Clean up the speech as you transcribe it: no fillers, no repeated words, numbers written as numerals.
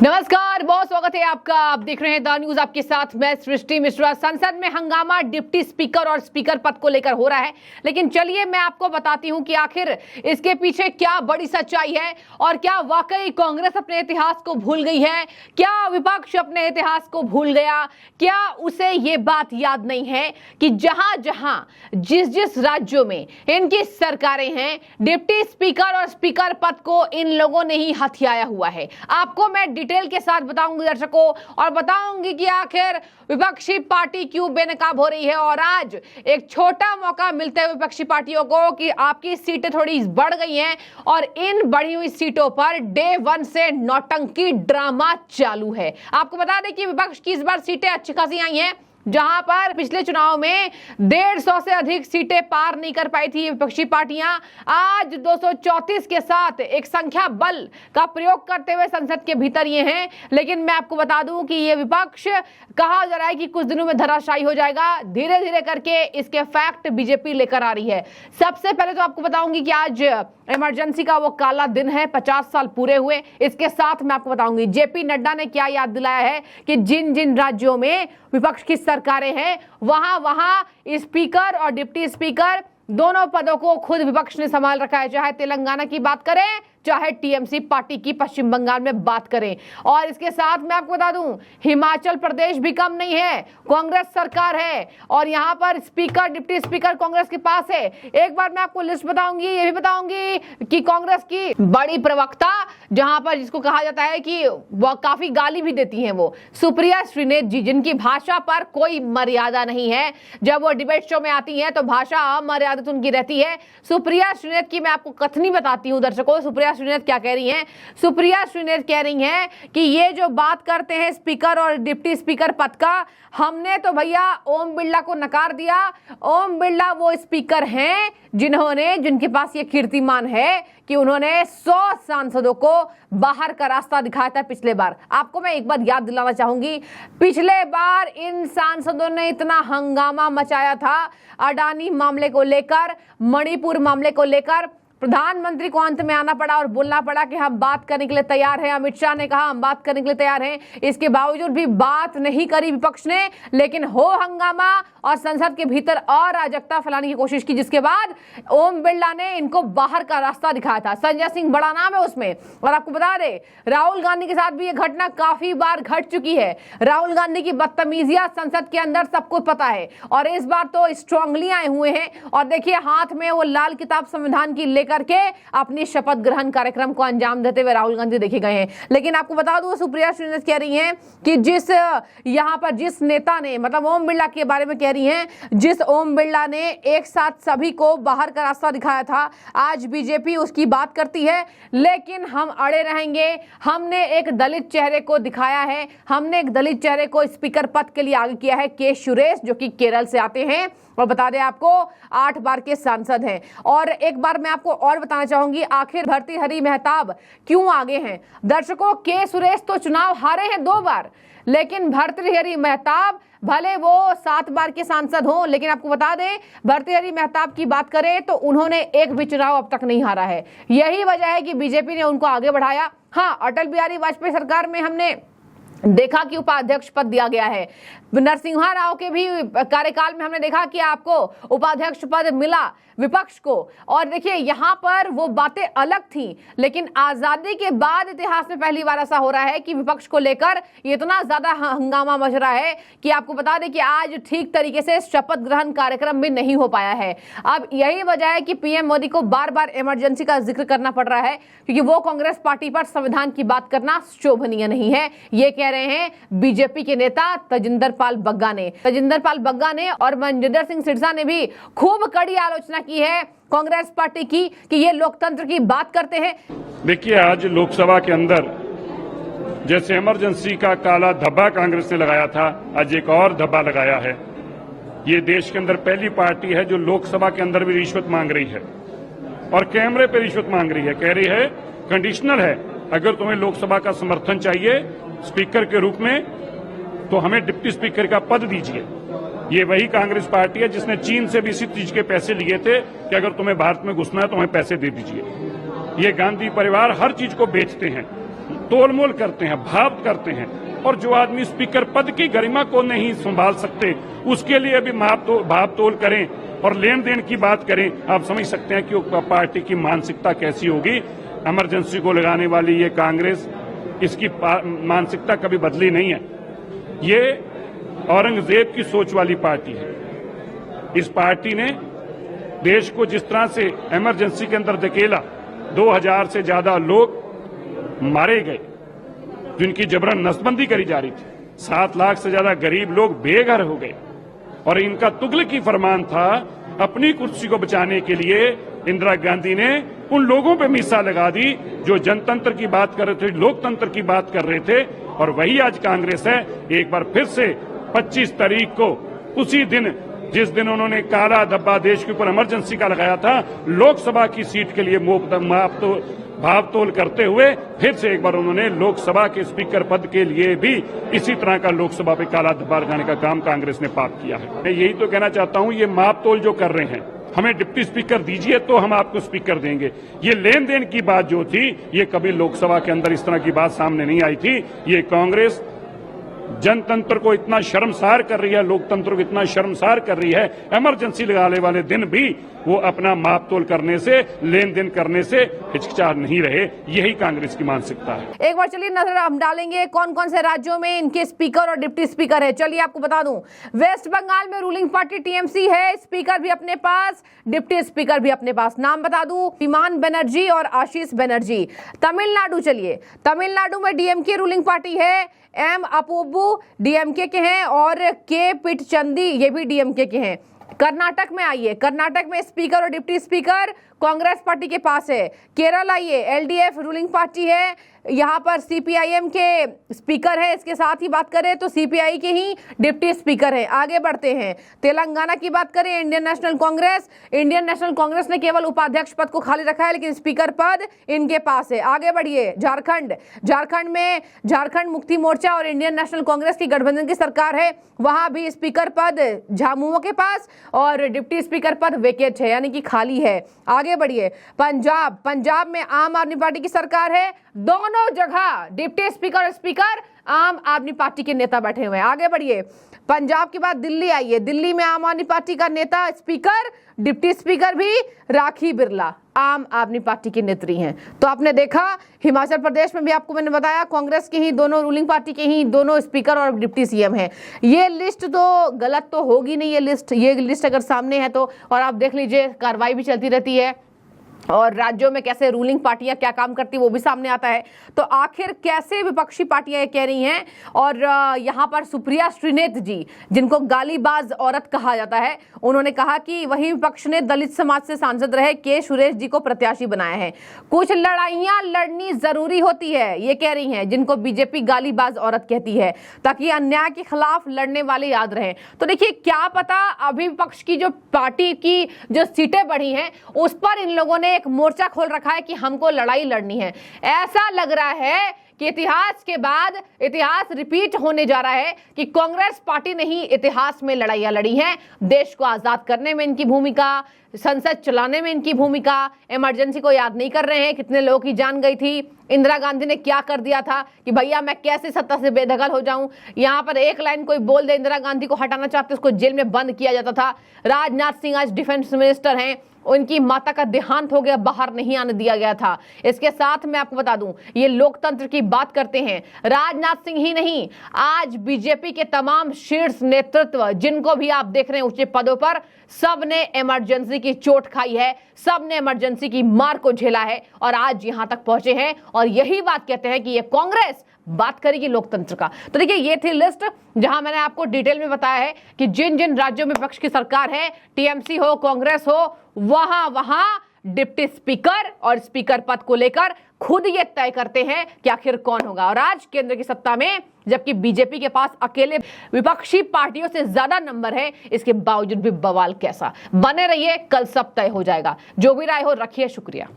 नमस्कार, बहुत स्वागत है आपका। आप देख रहे हैं द न्यूज, आपके साथ मैं सृष्टि मिश्रा। संसद में हंगामा डिप्टी स्पीकर और स्पीकर पद को लेकर हो रहा है, लेकिन चलिए मैं आपको बताती हूं कि आखिर इसके पीछे क्या बड़ी सच्चाई है और क्या वाकई कांग्रेस अपने इतिहास को भूल गई है, क्या विपक्ष अपने इतिहास को भूल गया, क्या उसे ये बात याद नहीं है कि जहां जहां जिस जिस राज्यों में इनकी सरकारें हैं, डिप्टी स्पीकर और स्पीकर पद को इन लोगों ने ही हथियाया हुआ है। आपको मैं डिटेल के साथ बताऊंगी दर्शकों, और बताऊंगी कि आखिर विपक्षी पार्टी क्यों बेनकाब हो रही है। और आज एक छोटा मौका मिलता है विपक्षी पार्टियों को कि आपकी सीटें थोड़ी बढ़ गई हैं और इन बढ़ी हुई सीटों पर डे 1 से नौटंकी ड्रामा चालू है। आपको बता दें कि विपक्ष की इस बार सीटें अच्छी खासी आई हैं, जहां पर पिछले चुनाव में 150 से अधिक सीटें पार नहीं कर पाई थी विपक्षी पार्टियां, आज 234 के साथ एक संख्या बल का प्रयोग करते हुए संसद के भीतर ये हैं। लेकिन मैं आपको बता दूं कि ये विपक्ष कहा जा रहा है कि कुछ दिनों में धराशायी हो जाएगा। धीरे धीरे करके इसके फैक्ट बीजेपी लेकर आ रही है। सबसे पहले तो आपको बताऊंगी कि आज इमरजेंसी का वो काला दिन है, 50 साल पूरे हुए। इसके साथ मैं आपको बताऊंगी जेपी नड्डा ने क्या याद दिलाया है कि जिन जिन राज्यों में विपक्ष की सरकारें हैं वहां वहां स्पीकर और डिप्टी स्पीकर दोनों पदों को खुद विपक्ष ने संभाल रखा है। चाहे तेलंगाना की बात करें, चाहे टीएमसी पार्टी की पश्चिम बंगाल में बात करें। और इसके साथ मैं आपको बता दूं, हिमाचल प्रदेश भी कम नहीं है, कांग्रेस सरकार है और यहां पर स्पीकर डिप्टी स्पीकर कांग्रेस के पास है। एक बार मैं आपको लिस्ट बताऊंगी, ये भी बताऊंगी कि कांग्रेस की बड़ी प्रवक्ता, जहां पर जिसको कहा जाता है कि वह काफी गाली भी देती हैं, वो सुप्रिया श्रीनेत जी, जिनकी भाषा पर कोई मर्यादा नहीं है। जब वो डिबेट शो में आती हैं तो भाषा अमर्यादित उनकी रहती है। सुप्रिया श्रीनेत की मैं आपको कथनी बताती हूँ दर्शकों। सुप्रिया श्रीनेत क्या कह रही हैं? सुप्रिया श्रीनेत कह रही हैं कि ये जो बात करते हैं स्पीकर और डिप्टी स्पीकर पद का, हमने तो भैया ओम बिरला को नकार दिया। ओम बिरला वो स्पीकर हैं जिनके पास ये कीर्तिमान है कि उन्होंने 100 सांसदों को बाहर का रास्ता दिखाया था पिछले बार। आपको मैं एक बार याद दिलाना चाहूंगी, पिछले बार इन सांसदों ने इतना हंगामा मचाया था अडानी मामले को लेकर, मणिपुर मामले को लेकर। प्रधानमंत्री को अंत में आना पड़ा और बोलना पड़ा कि हम बात करने के लिए तैयार हैं। अमित शाह ने कहा हम बात करने के लिए तैयार हैं। इसके बावजूद भी बात नहीं करी विपक्ष ने, लेकिन हो हंगामा और संसद के भीतर अराजकता फैलाने की कोशिश की, जिसके बाद ओम बिरला ने इनको बाहर का रास्ता दिखाया था। संजय सिंह बड़ा नाम है उसमें। और आपको बता दें, राहुल गांधी के साथ भी ये घटना काफी बार घट चुकी है। राहुल गांधी की बदतमीजियां संसद के अंदर सबको पता है और इस बार तो स्ट्रांगली आए हुए हैं। और देखिए हाथ में वो लाल किताब संविधान की करके अपनी शपथ ग्रहण कार्यक्रम को अंजाम देते हुए राहुल गांधी देखे गए हैं। लेकिन आपको बता दूं, सुप्रिया श्रीनेत कह रही हैं कि जिस नेता ने, मतलब ओम बिरला के बारे में कह रही हैं, जिस ओम बिरला ने एक साथ सभी को बाहर का रास्ता दिखाया था, आज बीजेपी उसकी बात करती है। लेकिन हम अड़े रहेंगे। हमने एक दलित चेहरे को दिखाया है, हमने एक दलित चेहरे को स्पीकर पद के लिए आगे किया है, के सुरेश, जो कि केरल से आते हैं और बता दें आपको 8 बार के सांसद हैं। और एक बार मैं आपको और बताना चाहूंगी, आखिर भर्तृहरि महताब क्यों आगे हैं। दर्शकों, के सुरेश तो चुनाव हारे हैं 2 बार, लेकिन भर्तृहरि महताब भले वो 7 बार के सांसद हों, लेकिन आपको बता दें भर्तृहरि महताब की बात करें तो उन्होंने एक भी चुनाव अब तक नहीं हारा है। यही वजह है कि बीजेपी ने उनको आगे बढ़ाया। हाँ, अटल बिहारी वाजपेयी सरकार में हमने देखा कि उपाध्यक्ष पद दिया गया है। नरसिम्हा राव के भी कार्यकाल में हमने देखा कि आपको उपाध्यक्ष पद मिला विपक्ष को। और देखिए यहाँ पर वो बातें अलग थी, लेकिन आजादी के बाद इतिहास में पहली बार ऐसा हो रहा है कि विपक्ष को लेकर इतना ज्यादा हंगामा मच रहा है कि आपको बता दें कि आज ठीक तरीके से शपथ ग्रहण कार्यक्रम भी नहीं हो पाया है। अब यही वजह है कि पीएम मोदी को बार बार इमरजेंसी का जिक्र करना पड़ रहा है, क्योंकि वो कांग्रेस पार्टी पर संविधान की बात करना शोभनीय नहीं है। ये कह रहे हैं बीजेपी के नेता तजिंदर पाल बग्गा ने और मनजिंदर सिंह सिरसा ने भी खूब कड़ी आलोचना की है कांग्रेस पार्टी की कि ये लोकतंत्र की बात करते हैं। देखिए, आज लोकसभा के अंदर जैसे इमरजेंसी का काला धब्बा कांग्रेस ने लगाया था, आज एक और धब्बा लगाया है। ये देश के अंदर पहली पार्टी है जो लोकसभा के अंदर भी रिश्वत मांग रही है और कैमरे पे रिश्वत मांग रही है। कह रही है कंडीशनल है, अगर तुम्हें लोकसभा का समर्थन चाहिए स्पीकर के रूप में तो हमें डिप्टी स्पीकर का पद दीजिए। ये वही कांग्रेस पार्टी है जिसने चीन से भी इसी चीज के पैसे लिए थे कि अगर तुम्हें भारत में घुसना है तो हमें पैसे दे दीजिए। ये गांधी परिवार हर चीज को बेचते हैं। तोलमोल करते हैं, भाव करते हैं, और जो आदमी स्पीकर पद की गरिमा को नहीं संभाल सकते उसके लिए भी भाव तोल करें और लेन देन की बात करें, आप समझ सकते हैं कि वो पार्टी की मानसिकता कैसी होगी। इमरजेंसी को लगाने वाली ये कांग्रेस, इसकी मानसिकता कभी बदली नहीं है। ये औरंगजेब की सोच वाली पार्टी है। इस पार्टी ने देश को जिस तरह से इमरजेंसी के अंदर धकेला, 2000 से ज्यादा लोग मारे गए जिनकी जबरन नसबंदी करी जा रही थी, 7 लाख से ज्यादा गरीब लोग बेघर हो गए, और इनका तुगलकी फरमान था अपनी कुर्सी को बचाने के लिए इंदिरा गांधी ने उन लोगों पे मीसा लगा दी जो जनतंत्र की बात कर रहे थे, लोकतंत्र की बात कर रहे थे। और वही आज कांग्रेस है। एक बार फिर से 25 तारीख को, उसी दिन जिस दिन उन्होंने काला धब्बा देश के ऊपर इमरजेंसी का लगाया था, लोकसभा की सीट के लिए भाव तोल करते हुए फिर से एक बार उन्होंने लोकसभा के स्पीकर पद के लिए भी इसी तरह का लोकसभा पे काला धब्बा लगाने का काम कांग्रेस ने पाप किया है। मैं यही तो कहना चाहता हूं, ये माप तोल जो कर रहे हैं, हमें डिप्टी स्पीकर दीजिए तो हम आपको स्पीकर देंगे, ये लेन देन की बात जो थी, ये कभी लोकसभा के अंदर इस तरह की बात सामने नहीं आई थी। ये कांग्रेस जनतंत्र को इतना शर्मसार कर रही है, लोकतंत्र को इतना शर्मसार कर रही है, इमरजेंसी लगाने वाले दिन भी वो अपना माप तोल करने से, लेन देन करने से हिचकिचा नहीं रहे। यही कांग्रेस की मानसिकता है। एक बार चलिए नजर हम डालेंगे कौन कौन से राज्यों में इनके स्पीकर और डिप्टी स्पीकर है। चलिए आपको बता दूं, वेस्ट बंगाल में रूलिंग पार्टी टीएमसी है, स्पीकर भी अपने पास, डिप्टी स्पीकर भी अपने पास। नाम बता दूं, विमान बनर्जी और आशीष बनर्जी। तमिलनाडु, चलिए तमिलनाडु में डीएमके रूलिंग पार्टी है, एम अपूबू डीएमके के हैं और के पिटचंदी ये भी डीएमके के हैं। कर्नाटक में आइए, कर्नाटक में स्पीकर और डिप्टी स्पीकर कांग्रेस पार्टी के पास है। केरल आइए, एलडीएफ रूलिंग पार्टी है, यहाँ पर सीपीआईएम के स्पीकर है। इसके साथ ही बात करें तो सीपीआई के ही डिप्टी स्पीकर है। आगे बढ़ते हैं, तेलंगाना की बात करें, Indian national Congress, Indian national Congress ने केवल उपाध्यक्ष पद को खाली रखा है, लेकिन स्पीकर पद इनके पास है। आगे बढ़िए, झारखंड, झारखंड में झारखंड मुक्ति मोर्चा और इंडियन नेशनल कांग्रेस की गठबंधन की सरकार है, वहां भी स्पीकर पद झामुमो के पास और डिप्टी स्पीकर पद वेकेट है, यानी कि खाली है। आगे बढ़िए, पंजाब, पंजाब में आम आदमी पार्टी की सरकार है, दोनों जगह डिप्टी स्पीकर और स्पीकर आम आदमी पार्टी के नेता बैठे हुए हैं। आगे बढ़िए, पंजाब के बाद दिल्ली आइए, दिल्ली में आम आदमी पार्टी का नेता स्पीकर, डिप्टी स्पीकर भी राखी बिरला आम आदमी पार्टी की नेत्री हैं। तो आपने देखा, हिमाचल प्रदेश में भी आपको मैंने बताया कांग्रेस के ही दोनों, रूलिंग पार्टी के ही दोनों स्पीकर और डिप्टी सीएम हैं। ये लिस्ट तो गलत तो होगी नहीं, ये लिस्ट अगर सामने है तो, और आप देख लीजिए कार्रवाई भी चलती रहती है और राज्यों में कैसे रूलिंग पार्टियां क्या काम करती है वो भी सामने आता है। तो आखिर कैसे विपक्षी पार्टियां ये कह रही हैं। और यहाँ पर सुप्रिया श्रीनेत जी, जिनको गालीबाज औरत कहा जाता है, उन्होंने कहा कि वही विपक्ष ने दलित समाज से सांसद रहे के सुरेश जी को प्रत्याशी बनाया है। कुछ लड़ाइयां लड़नी जरूरी होती है, ये कह रही हैं, जिनको बीजेपी गालीबाज औरत कहती है, ताकि अन्याय के खिलाफ लड़ने वाले याद रहें। तो देखिए, क्या पता अभी विपक्ष की जो पार्टी की जो सीटें बढ़ी हैं उस पर इन लोगों ने एक मोर्चा खोल रखा है कि हमको लड़ाई लड़नी है। ऐसा लग रहा है कि इतिहास के बाद इतिहास रिपीट होने जा रहा है कि कांग्रेस पार्टी ने ही इतिहास में लड़ाइयां लड़ी हैं। देश को आजाद करने में इनकी भूमिका, संसद चलाने में इनकी भूमिका, इमरजेंसी को याद नहीं कर रहे हैं, कितने लोगों की जान गई थी, इंदिरा गांधी ने क्या कर दिया था कि भैया मैं कैसे सत्ता से बेदखल हो जाऊं। यहाँ पर एक लाइन कोई बोल दे, इंदिरा गांधी को हटाना चाहते, उसको जेल में बंद किया जाता था। राजनाथ सिंह आज डिफेंस मिनिस्टर हैं, उनकी माता का देहांत हो गया, बाहर नहीं आने दिया गया था। इसके साथ मैं आपको बता दूं, ये लोकतंत्र की बात करते हैं, राजनाथ सिंह ही नहीं, आज बीजेपी के तमाम शीर्ष नेतृत्व जिनको भी आप देख रहे हैं ऊंचे पदों पर, सब ने इमरजेंसी की चोट खाई है, सब ने इमरजेंसी की मार को झेला है और आज यहां तक पहुंचे हैं। और यही बात कहते हैं कि ये कांग्रेस बात करेगी लोकतंत्र का। तो देखिए, ये थी लिस्ट जहां मैंने आपको डिटेल में बताया है कि जिन जिन राज्यों में विपक्ष की सरकार है, टीएमसी हो, कांग्रेस हो, वहां डिप्टी स्पीकर और स्पीकर पद को लेकर खुद ये तय करते हैं कि आखिर कौन होगा। और आज केंद्र की सत्ता में जबकि बीजेपी के पास अकेले विपक्षी पार्टियों से ज्यादा नंबर है, इसके बावजूद भी बवाल कैसा। बने रहिए, कल सब तय हो जाएगा। जो भी राय हो रखिए, शुक्रिया।